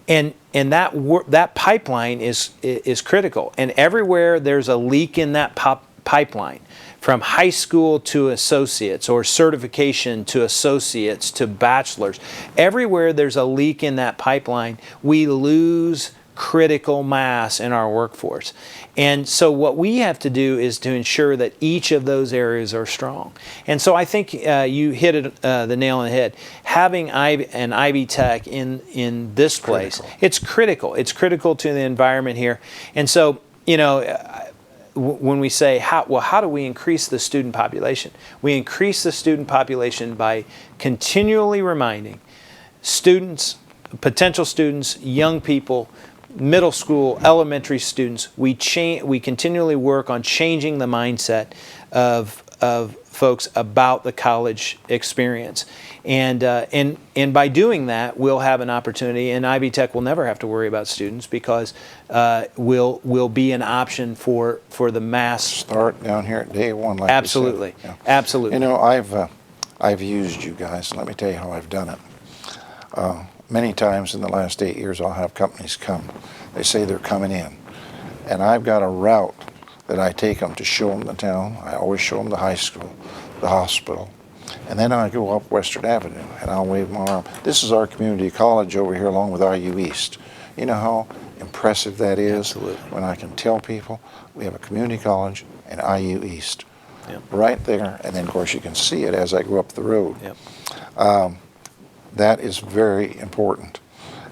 And that pipeline is critical. And everywhere there's a leak in that pipeline, from high school to associates, or certification to associates to bachelors, everywhere there's a leak in that pipeline, we lose critical mass in our workforce. And so what we have to do is to ensure that each of those areas are strong. And so I think you hit it, the nail on the head. Having an Ivy Tech in this place, it's critical. It's critical to the environment here. And so, when we say, how do we increase the student population? We increase the student population by continually reminding students, potential students, young people, middle school, elementary students, we continually work on changing the mindset of folks about the college experience. And by doing that, we'll have an opportunity, and Ivy Tech will never have to worry about students, because we'll be an option for the mass. Start down here at day one, like absolutely, you said. Yeah. Absolutely. I've used you guys. Let me tell you how I've done it. Many times in the last 8 years, I'll have companies come. They say they're coming in, and I've got a route that I take them to show them the town. I always show them the high school, the hospital, and then I go up Western Avenue and I'll wave my arm. This is our community college over here, along with IU East. You know how impressive that is? Absolutely. When I can tell people we have a community college and IU East. Yep. Right there, and then of course you can see it as I go up the road. Yep. That is very important,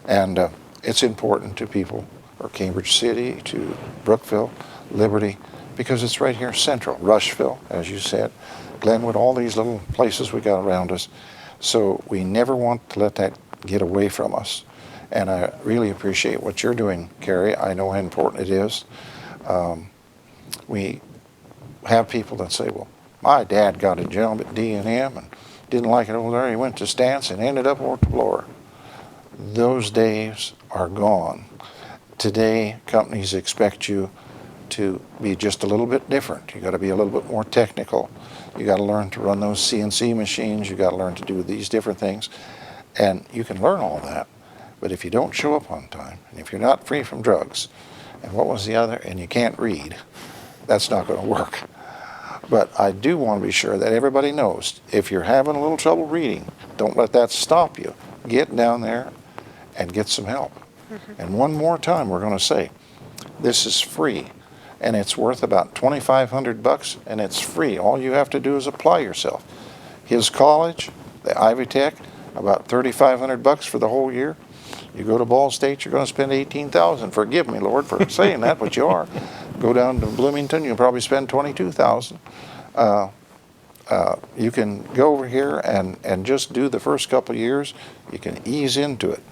and it's important to people, or Cambridge City, to Brookville, Liberty, because it's right here central. Rushville, as you said, Glenwood, all these little places we got around us. So we never want to let that get away from us. And I really appreciate what you're doing, Carrie. I know how important it is. We have people that say, well, my dad got a job at D&M and didn't like it over there. He went to Stance and ended up over at Bloor. Those days are gone. Today, companies expect you to be just a little bit different. You got to be a little bit more technical. You got to learn to run those CNC machines. You got to learn to do these different things, and you can learn all that. But if you don't show up on time, and if you're not free from drugs, and what was the other, and you can't read, that's not going to work. But I do want to be sure that everybody knows, if you're having a little trouble reading, don't let that stop you. Get down there and get some help. Mm-hmm. And one more time, we're going to say, this is free, and it's worth about $2,500, and it's free. All you have to do is apply yourself. His college, the Ivy Tech, about $3,500 for the whole year. You go to Ball State, you're going to spend $18,000. Forgive me, Lord, for saying that, but you are. Go down to Bloomington, you'll probably spend $22,000. You can go over here and just do the first couple of years. You can ease into it.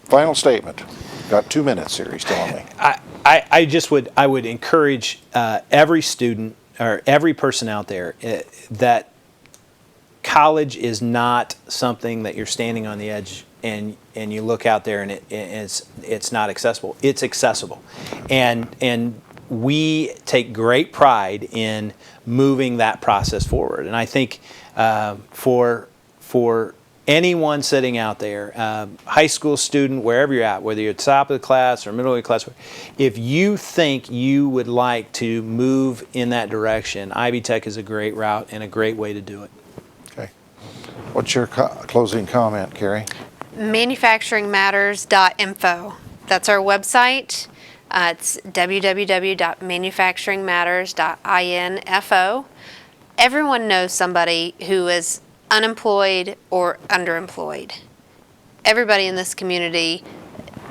Final statement. Got 2 minutes here, he's telling me. I would encourage every student or every person out there that college is not something that you're standing on the edge and you look out there and it's not accessible. It's accessible, and we take great pride in moving that process forward. And I think for anyone sitting out there, high school student, wherever you're at, whether you're at the top of the class or middle of the class, if you think you would like to move in that direction, Ivy Tech is a great route and a great way to do it. Okay. What's your closing comment, Carrie? Manufacturingmatters.info. That's our website. It's www.manufacturingmatters.info. Everyone knows somebody who is unemployed or underemployed. Everybody in this community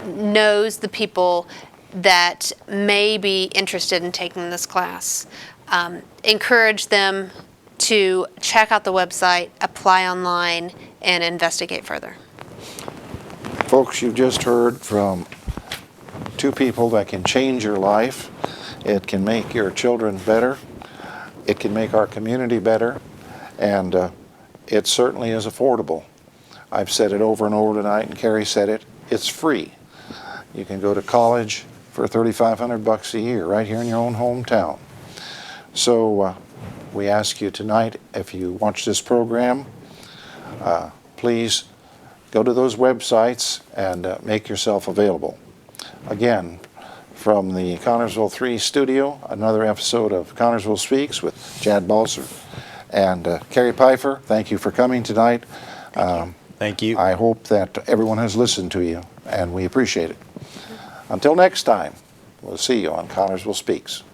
knows the people that may be interested in taking this class. Encourage them to check out the website, apply online, and investigate further. Folks, you've just heard from two people that can change your life. It can make your children better. It can make our community better. And it certainly is affordable. I've said it over and over tonight, and Carrie said it. It's free. You can go to college for $3,500 a year right here in your own hometown. So we ask you tonight, if you watch this program, please go to those websites and make yourself available. Again, from the Connersville 3 studio, another episode of Connersville Speaks with Chad Balser and Carrie Pfeiffer. Thank you for coming tonight. Thank you. I hope that everyone has listened to you, and we appreciate it. Until next time, we'll see you on Connersville Speaks.